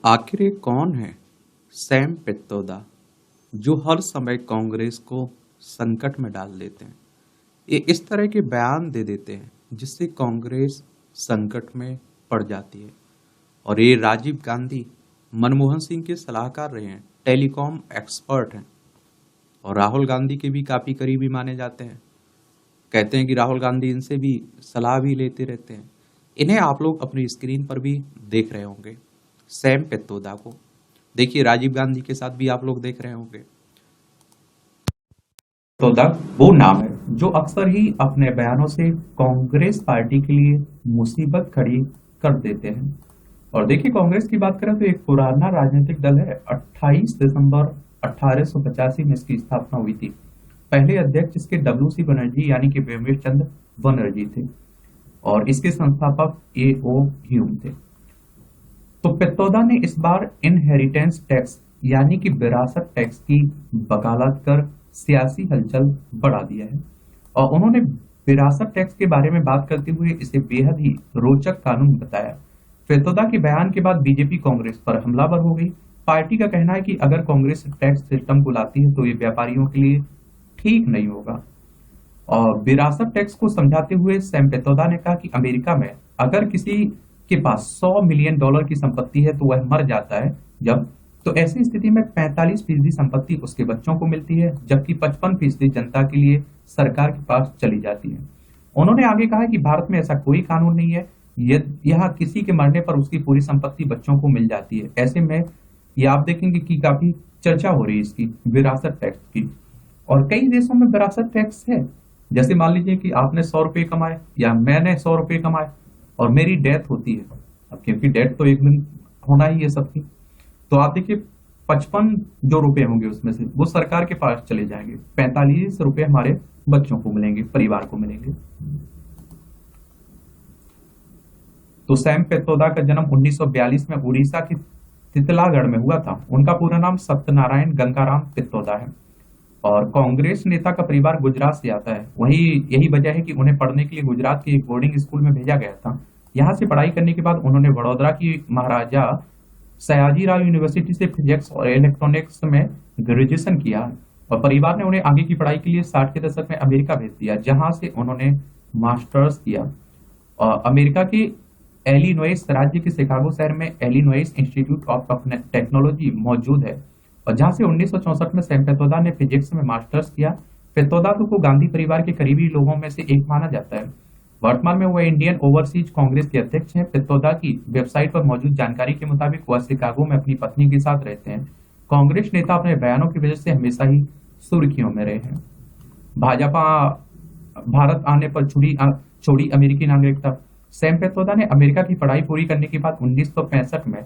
आखिर ये कौन है सैम पित्रोदा जो हर समय कांग्रेस को संकट में डाल देते हैं। ये इस तरह के बयान दे देते हैं जिससे कांग्रेस संकट में पड़ जाती है। और ये राजीव गांधी मनमोहन सिंह के सलाहकार रहे हैं, टेलीकॉम एक्सपर्ट हैं और राहुल गांधी के भी काफी करीबी माने जाते हैं। कहते हैं कि राहुल गांधी इनसे भी सलाह भी लेते रहते हैं। इन्हें आप लोग अपनी स्क्रीन पर भी देख रहे होंगे, सैम पित्रोदा को। देखिए, राजीव गांधी के साथ भी आप लोग देख रहे होंगे। पित्रोदा वो नाम है जो अक्सर ही अपने बयानों से कांग्रेस पार्टी के लिए मुसीबत खड़ी कर देते हैं। और देखिए, कांग्रेस की बात करें तो एक पुराना राजनीतिक दल है। 28 दिसंबर 1885 में इसकी स्थापना हुई थी। पहले अध्यक्ष इसके डब्ल्यू.सी. बनर्जी यानी कि वेमेश चंद्र बनर्जी थे और इसके संस्थापक ए.ओ. ह्यूम थे। तो पित्रोदा ने इस बार इनहेरिटेंस टैक्स यानी कि विरासत टैक्स की वकालत कर सियासी हलचल बढ़ा दिया है। और उन्होंने विरासत टैक्स के बारे में बात करते हुए इसे बेहद ही रोचक कानून बताया। पित्रोदा के बयान के बाद बीजेपी कांग्रेस पर हमलावर हो गई। पार्टी का कहना है कि अगर कांग्रेस टैक्स सिस्टम को लाती है तो ये व्यापारियों के लिए ठीक नहीं होगा। और विरासत टैक्स को समझाते हुए सैम पित्रोदा ने कहा कि अमेरिका में अगर किसी के पास $100 मिलियन की संपत्ति है तो वह मर जाता है जब तो ऐसी स्थिति में 45% संपत्ति उसके बच्चों को मिलती है, जबकि 55% जनता के लिए सरकार के पास चली जाती है। उन्होंने आगे कहा कि भारत में ऐसा कोई कानून नहीं है, यहाँ किसी के मरने पर उसकी पूरी संपत्ति बच्चों को मिल जाती है। ऐसे में ये आप देखेंगे कि काफी चर्चा हो रही है इसकी विरासत टैक्स की। और कई देशों में विरासत टैक्स है। जैसे मान लीजिए कि आपने 100 रुपए कमाए या मैंने 100 रुपए कमाए और मेरी डेथ होती है। अब क्योंकि डेथ तो एक दिन होना ही है सबकी, तो आप देखिए 55 जो रुपए होंगे उसमें से वो सरकार के पास चले जाएंगे, 45 रुपए हमारे बच्चों को मिलेंगे, परिवार को मिलेंगे। तो सैम पित्रोदा का जन्म 1942 में उड़ीसा के तितलागढ़ में हुआ था। उनका पूरा नाम सत्यनारायण गंगाराम पित्रोदा है और कांग्रेस नेता का परिवार गुजरात से आता है। वही यही वजह है कि उन्हें पढ़ने के लिए गुजरात के एक बोर्डिंग स्कूल में भेजा गया था। यहाँ से पढ़ाई करने के बाद उन्होंने वडोदरा की महाराजा सयाजीराव यूनिवर्सिटी से फिजिक्स और इलेक्ट्रॉनिक्स में ग्रेजुएशन किया और परिवार ने उन्हें आगे की पढ़ाई के लिए 60 के दशक में अमेरिका भेज दिया, जहां से उन्होंने मास्टर्स किया। और अमेरिका के एलिनोइस राज्य के शिकागो शहर में एलिनोइस इंस्टीट्यूट ऑफ टेक्नोलॉजी मौजूद है और जहां से 1964 में सैम पित्रोदा ने फिजिक्स में मास्टर्स किया। पित्रोदा को गांधी परिवार के करीबी लोगों में से एक माना जाता है। वर्तमान में वह इंडियन ओवरसीज कांग्रेस के अध्यक्ष हैं। पित्रोदा की वेबसाइट पर मौजूद जानकारी के मुताबिक वह शिकागो में अपनी पत्नी के साथ रहते हैं। कांग्रेस नेता अपने बयानों की वजह से हमेशा ही सुर्खियों में रहे हैं। भाजपा भारत आने पर छोड़ी अमेरिकी नागरिकता। सैम पित्रोदा ने अमेरिका की पढ़ाई पूरी करने के बाद 1965 में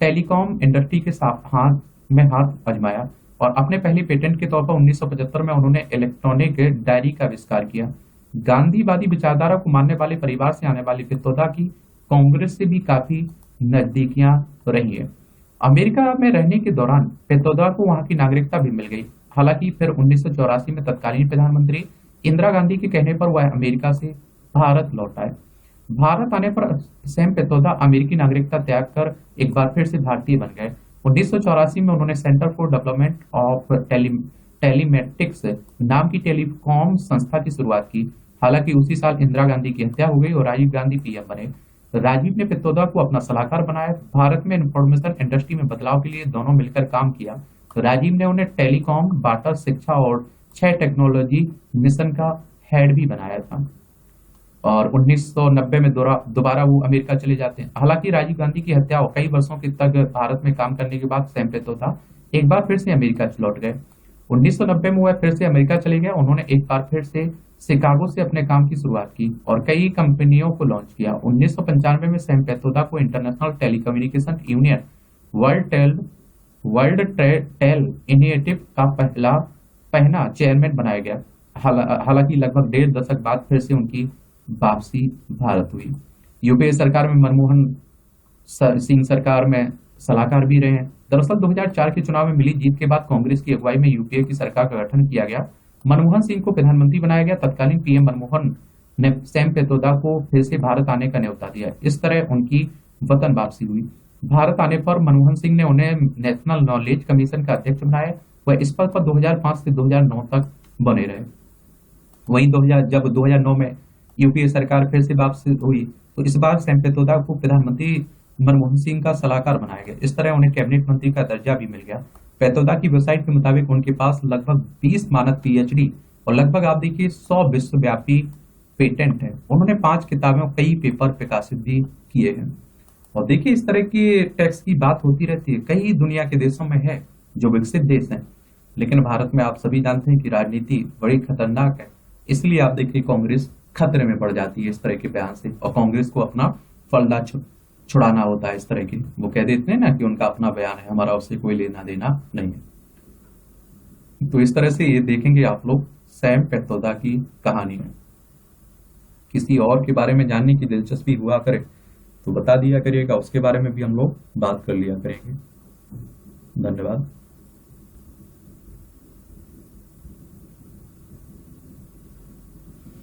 टेलीकॉम इंडस्ट्री के हाथ आजमाया और अपने पहले पेटेंट के तौर पर 1975 में उन्होंने इलेक्ट्रॉनिक डायरी का आविष्कार किया। गांधीवादी विचारधारा को मानने वाले परिवार से आने वाली पित्रोदा की कांग्रेस से भी काफी नजदीकियां रही है। अमेरिका में रहने के दौरान पित्रोदा को वहां की नागरिकता भी मिल गई। हालांकि फिर 1984 में तत्कालीन प्रधानमंत्री इंदिरा गांधी के कहने पर वह अमेरिका से भारत लौट आए। भारत आने पर सैम पित्रोदा अमेरिकी नागरिकता त्याग कर एक बार फिर से भारतीय बन गए। 1984 में उन्होंने centre for development of telematics नाम की टेलीकॉम संस्था की शुरुआत की। हालांकि उसी साल इंदिरा गांधी की हत्या हो गई और राजीव गांधी पीएम बने। राजीव ने पित्रोदा को अपना सलाहकार बनाया। भारत में इंफॉर्मेशन इंडस्ट्री में बदलाव के लिए दोनों मिलकर काम किया। राजीव ने उन्हें टेलीकॉम, वाटर, शिक्षा और 6 टेक्नोलॉजी मिशन का हेड भी बनाया था और 1990 में दोबारा वो अमेरिका चले जाते हैं। हालांकि राजीव गांधी की हत्या और कई वर्षों के तक भारत में काम करने के बाद सैम पित्रोदा एक बार फिर से अमेरिका लौट गए। 1990 में वह फिर से अमेरिका चले गए। उन्होंने एक बार फिर से शिकागो से अपने काम की शुरुआत की और कई कंपनियों को लॉन्च किया। 1995 में सैम पित्रोदा को International Telecommunication Union World Tel Initiative का पहला चेयरमैन बनाया गया। हालांकि लगभग 1.5 दशक बाद फिर से उनकी वापसी भारत हुई। यूपीए सरकार में मनमोहन सिंह सरकार में सलाहकार भी रहे हैं। दरअसल 2004 के चुनाव में मिली जीत के बाद कांग्रेस की अगुवाई में यूपीए की सरकार का गठन किया गया। मनमोहन सिंह को प्रधानमंत्री बनाया गया। तत्कालीन पीएम मनमोहन ने सैम पित्रोदा को फिर से भारत आने का न्योता दिया। इस तरह उनकी वतन वापसी हुई। भारत आने पर मनमोहन सिंह ने उन्हें नेशनल नॉलेज कमीशन का अध्यक्ष बनाया। वह इस पद पर 2005 से 2009 तक बने रहे। वहीं 2000 जब 2009 में यूपीए सरकार फिर से वापसी हुई, तो इस बार सैम पेत्रोदा को प्रधानमंत्री मनमोहन सिंह का सलाहकार बनाया गया। इस तरह उन्हें कैबिनेट मंत्री का दर्जा भी मिल गया। पेत्रोदा की वेबसाइट के मुताबिक उनके पास लगभग 20 मानक पीएचडी और लगभग आप देखिए 100 विश्वव्यापी पेटेंट है। उन्होंने 5 किताबें और कई पेपर प्रकाशित भी किए हैं। और देखिए इस तरह की टैक्स की बात होती रहती है, कई दुनिया के देशों में है जो विकसित देश हैं, लेकिन भारत में आप सभी जानते हैं कि राजनीति बड़ी खतरनाक है। इसलिए आप देखिए कांग्रेस खतरे में पड़ जाती है इस तरह के बयान से, और कांग्रेस को अपना फलदा छुड़ाना होता है। इस तरह की वो कह देते हैं ना कि उनका अपना बयान है, हमारा उससे कोई लेना देना नहीं है। तो इस तरह से ये देखेंगे आप लोग सैम पेत्रोदा की कहानी में। किसी और के बारे में जानने की दिलचस्पी हुआ करे तो बता दिया करिएगा, उसके बारे में भी हम लोग बात कर लिया करेंगे। धन्यवाद।